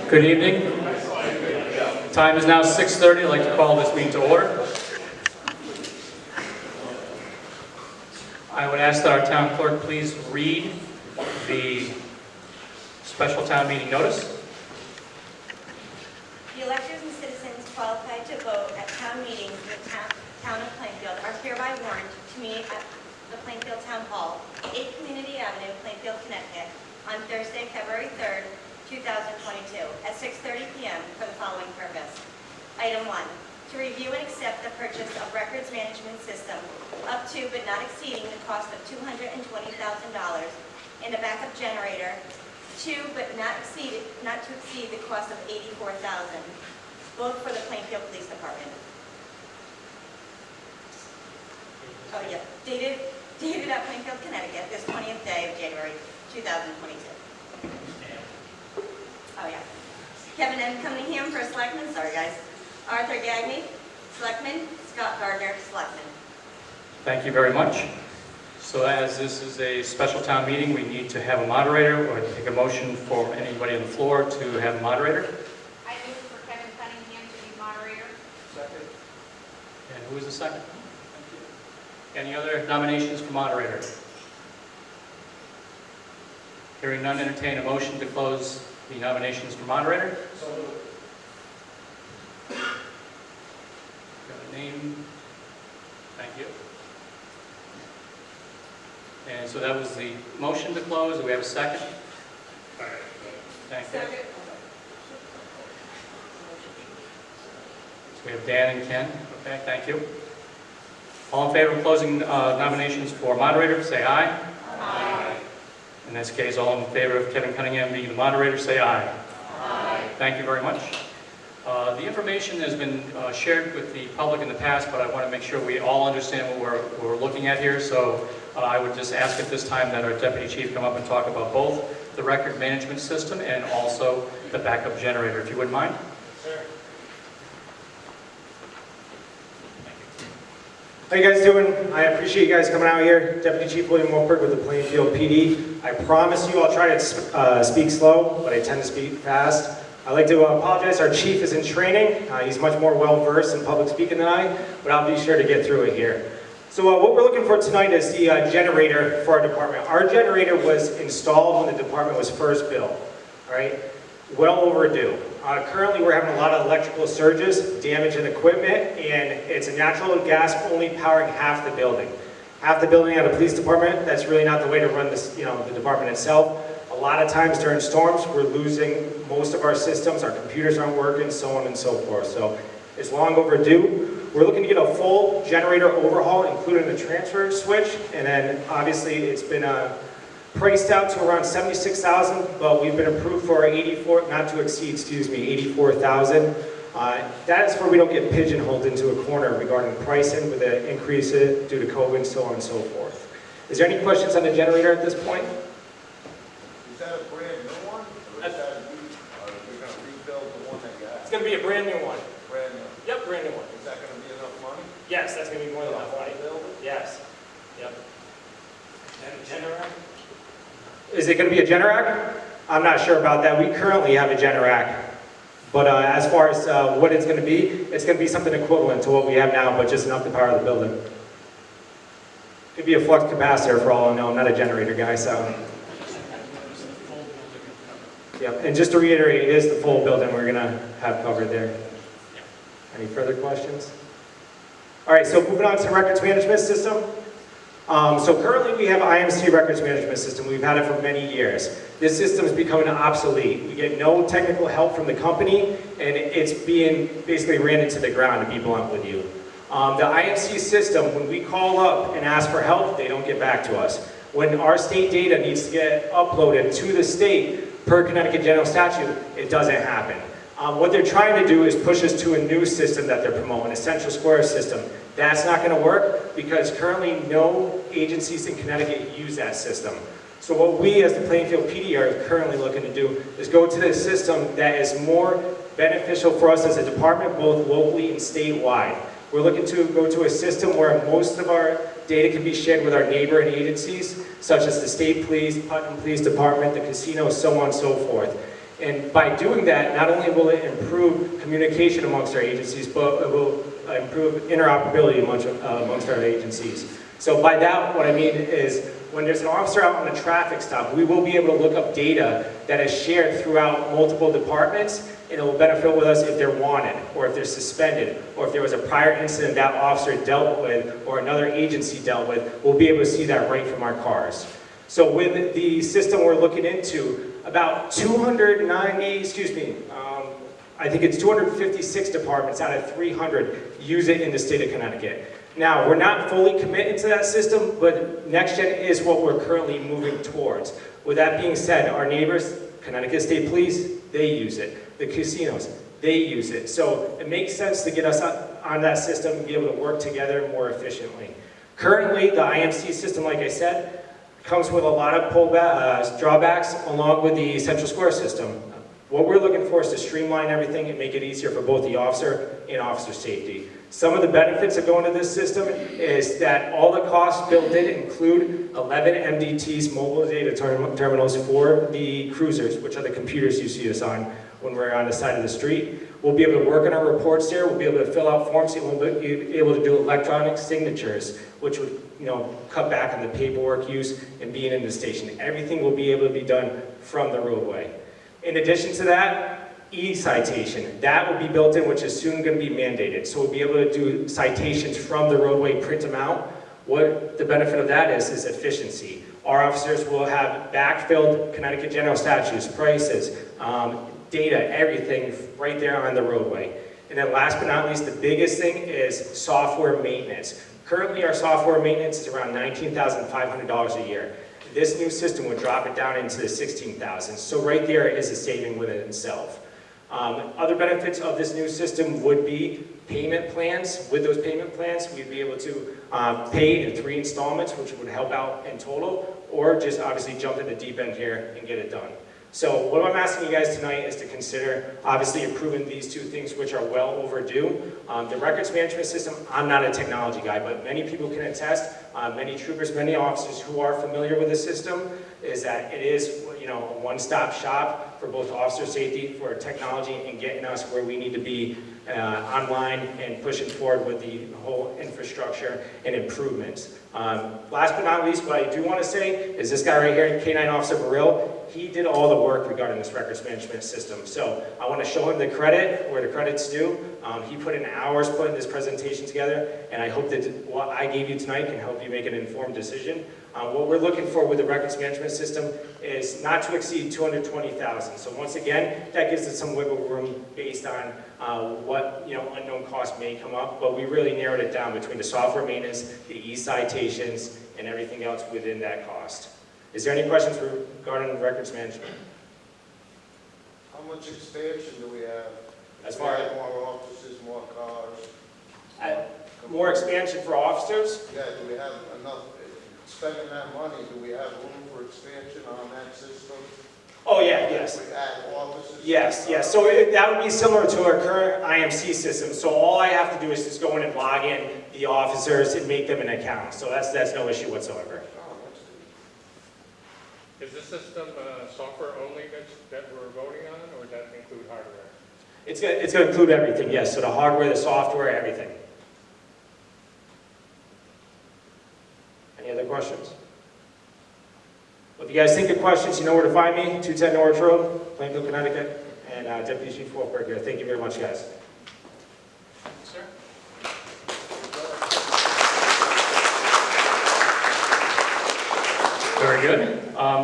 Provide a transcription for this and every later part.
Good evening. Time is now 6:30. I'd like to call this meeting to order. I would ask that our town clerk please read the special town meeting notice. The electors and citizens qualified to vote at town meetings in the town of Plainfield are hereby warned to meet at the Plainfield Town Hall, 8 Community Avenue, Plainfield, Connecticut, on Thursday, February 3rd, 2022, at 6:30 p.m. for the following purpose. Item 1, to review and accept the purchase of records management system up to but not exceeding the cost of $220,000 and a backup generator to but not to exceed the cost of $84,000, both for the Plainfield Police Department. Oh yeah, dated at Plainfield, Connecticut, this 20th day of January 2022. Oh yeah. Kevin M. Cunningham, First Selectman, sorry guys. Arthur Gagney, Selectman. Scott Gardner, Selectman. Thank you very much. So as this is a special town meeting, we need to have a moderator or take a motion for anybody on the floor to have a moderator. I move for Kevin Cunningham to be moderator. Second. And who is the second? Any other nominations for moderator? Hearing none, entertain a motion to close the nominations for moderator. So moved. Got a name? Thank you. And so that was the motion to close. Do we have a second? Thank you. Second. So we have Dan and Ken. Okay, thank you. All in favor of closing nominations for moderator, say aye. Aye. In this case, all in favor of Kevin Cunningham being the moderator, say aye. Aye. Thank you very much. The information has been shared with the public in the past, but I want to make sure we all understand what we're looking at here. So I would just ask at this time that our Deputy Chief come up and talk about both the record management system and also the backup generator, if you wouldn't mind. Sure. How you guys doing? I appreciate you guys coming out here. Deputy Chief William Wolfburg with the Plainfield PD. I promise you I'll try to speak slow, but I tend to speak fast. I'd like to apologize. Our chief is in training. He's much more well-versed in public speaking than I, but I'll be sure to get through it here. So what we're looking for tonight is the generator for our department. Our generator was installed when the department was first built, all right? Well overdue. Currently we're having a lot of electrical surges, damage in equipment, and it's a natural gas only powering half the building. Half the building at a police department, that's really not the way to run this, the department itself. A lot of times during storms, we're losing most of our systems, our computers aren't working, so on and so forth. So it's long overdue. We're looking to get a full generator overhaul, including the transfer switch, and then obviously it's been priced out to around $76,000, but we've been approved for $84,000. That is where we don't get pigeonholed into a corner regarding pricing with the increase due to COVID, so on and so forth. Is there any questions on the generator at this point? Is that a brand new one? Or is that we're going to rebuild the one that you It's have? going to be a brand new one. Brand new. Yep, brand new one. Is that going to be enough money? Yes, that's going to be more than enough, right? Build it? Yes. Yep. And a generator? Is it going to be a Generac? I'm not sure about that. We currently have a Generac. But as far as what it's going to be something equivalent to what we have now, but just enough to power the building. It could be a flux capacitor for all I know. I'm not a generator guy, so. Yeah, and just to reiterate, it is the full building we're going to have covered there. Any further questions? All right, so moving on to records management system. So currently we have IMC records management system. We've had it for many years. This system is becoming obsolete. We get no technical help from the company, and it's being basically ran into the ground, to be blunt with you. The IMC system, when we call up and ask for help, they don't get back to us. When our state data needs to get uploaded to the state per Connecticut General Statute, it doesn't happen. What they're trying to do is push us to a new system that they're promoting, a Central Square system. That's not going to work because currently no agencies in Connecticut use that system. So what we as the Plainfield PD are currently looking to do is go to the system that is more beneficial for us as a department, both locally and statewide. We're looking to go to a system where most of our data can be shared with our neighboring agencies, such as the State Police, Putnam Police Department, the casino, so on and so forth. And by doing that, not only will it improve communication amongst our agencies, but it will improve interoperability amongst our agencies. So by that, what I mean is, when there's an officer out on a traffic stop, we will be able to look up data that is shared throughout multiple departments, and it will benefit with us if they're wanted, or if they're suspended, or if there was a prior incident that officer dealt with, or another agency dealt with, we'll be able to see that right from our cars. So with the system we're looking into, about 290, I think it's 256 departments out of 300 use it in the state of Connecticut. Now, we're not fully committed to that system, but NextGen is what we're currently moving towards. With that being said, our neighbors, Connecticut State Police, they use it. The casinos, they use it. So it makes sense to get us on that system and be able to work together more efficiently. Currently, the IMC system, like I said, comes with a lot of drawbacks along with the Central Square system. What we're looking for is to streamline everything and make it easier for both the officer and officer safety. Some of the benefits of going to this system is that all the costs built in include 11 MDTs, mobile data terminals for the cruisers, which are the computers you see us on when we're on the side of the street. We'll be able to work on our reports there. We'll be able to fill out forms. We'll be able to do electronic signatures, which would, cut back on the paperwork use and being in the station. Everything will be able to be done from the roadway. In addition to that, e-citation. That will be built in, which is soon going to be mandated. So we'll be able to do citations from the roadway, print them out. What the benefit of that is efficiency. Our officers will have backfilled Connecticut General Statutes, prices, data, everything right there on the roadway. And then last but not least, the biggest thing is software maintenance. Currently, our software maintenance is around $19,500 a year. This new system would drop it down into the $16,000. So right there is a saving within itself. Other benefits of this new system would be payment plans. With those payment plans, we'd be able to pay in 3 installments, which would help out in total, or just obviously jump in the deep end here and get it done. So what I'm asking you guys tonight is to consider obviously approving these 2 things, which are well overdue. The records management system, I'm not a technology guy, but many people can attest, many troopers, many officers who are familiar with the system, is that it is a one-stop shop for both officer safety, for technology, and getting us where we need to be online and pushing forward with the whole infrastructure and improvements. Last but not least, what I do want to say is this guy right here, K9 Officer Burrill, he did all the work regarding this records management system. So I want to show him the credit where the credit's due. He put in hours putting this presentation together, and I hope that what I gave you tonight can help you make an informed decision. What we're looking for with the records management system is not to exceed $220,000. So once again, that gives us some wiggle room based on what unknown costs may come up, but we really narrowed it down between the software maintenance, the e-citations, and everything else within that cost. Is there any questions regarding records management? How much expansion do we have? As far as more offices, more cars? more expansion for officers? Yeah, do we have enough, spending that money, do we have room for expansion on that system? Oh yeah, yes. We add offices? Yes. So that would be similar to our current IMC system. So all I have to do is just go in and log in the officers and make them an account. So that's no issue whatsoever. Is the system software only that we're voting on, or does that include hardware? It's going to include everything, yes. So the hardware, the software, everything. Any other questions? Well, if you guys think of questions, you know where to find me. 210 Norwich Road, Plainfield, Connecticut, and Deputy Chief Wolfburg here. Thank you very much, guys. Sir? Very good.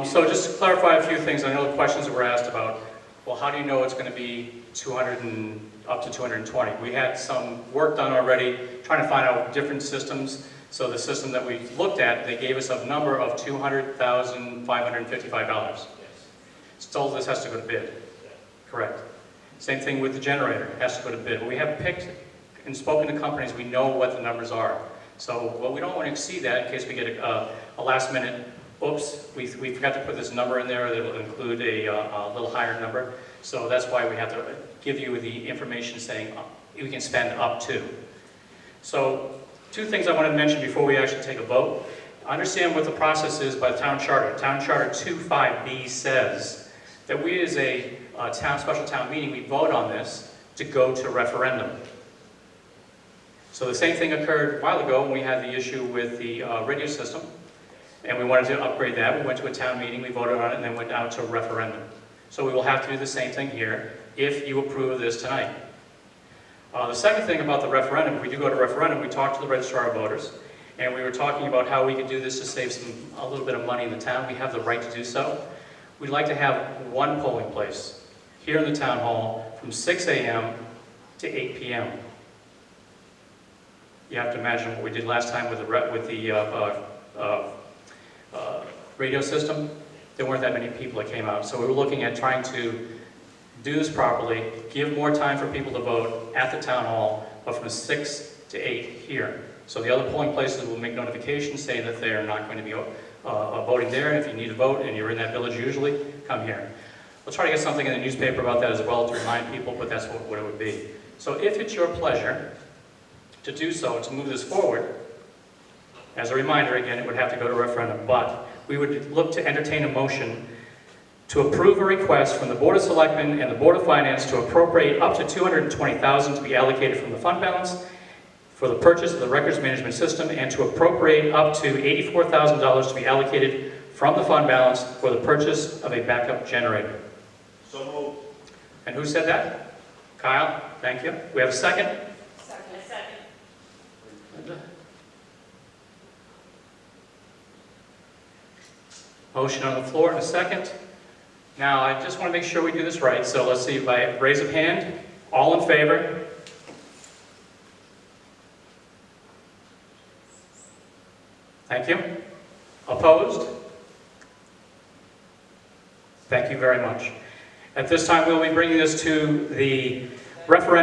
So just to clarify a few things, I know the questions that were asked about, well, how do you know it's going to be 200 and up to 220? We had some work done already trying to find out different systems. So the system that we looked at, they gave us a number of $200,555. Still, this has to go to bid. Correct. Same thing with the generator, it has to go to bid. We have picked and spoken to companies, we know what the numbers are. So, well, we don't want to exceed that in case we get a last minute, oops, we forgot to put this number in there that will include a little higher number. So that's why we have to give you the information saying we can spend up to. So 2 things I want to mention before we actually take a vote. Understand what the process is by the town charter. Town charter 25B says that we as a special town meeting, we vote on this to go to referendum. So the same thing occurred a while ago when we had the issue with the radio system, and we wanted to upgrade that. We went to a town meeting, we voted on it, and then went out to a referendum. So we will have to do the same thing here if you approve of this tonight. The second thing about the referendum, if we do go to referendum, we talked to the registrar of voters, and we were talking about how we could do this to save a little bit of money in the town. We have the right to do so. We'd like to have one polling place here in the town hall from 6 a.m. to 8 p.m. You have to imagine what we did last time with the radio system. There weren't that many people that came out. So we were looking at trying to do this properly, give more time for people to vote at the town hall, but from 6 to 8 here. So the other polling places will make notifications saying that they are not going to be voting there, and if you need to vote and you're in that village usually, come here. We'll try to get something in the newspaper about that as well to remind people, but that's what it would be. So if it's your pleasure to do so, to move this forward, as a reminder, again, it would have to go to referendum, but we would look to entertain a motion to approve a request from the Board of Selectmen and the Board of Finance to appropriate up to $220,000 to be allocated from the fund balance for the purchase of the records management system, and to appropriate up to $84,000 to be allocated from the fund balance for the purchase of a backup generator. So moved. And who said that? Kyle, thank you. We have a second? Second. Linda? Motion on the floor in a second. Now, I just want to make sure we do this right, so let's see, by raise of hand, all in favor? Thank you. Opposed? Thank you very much. At this time, we'll be bringing this to the referendum.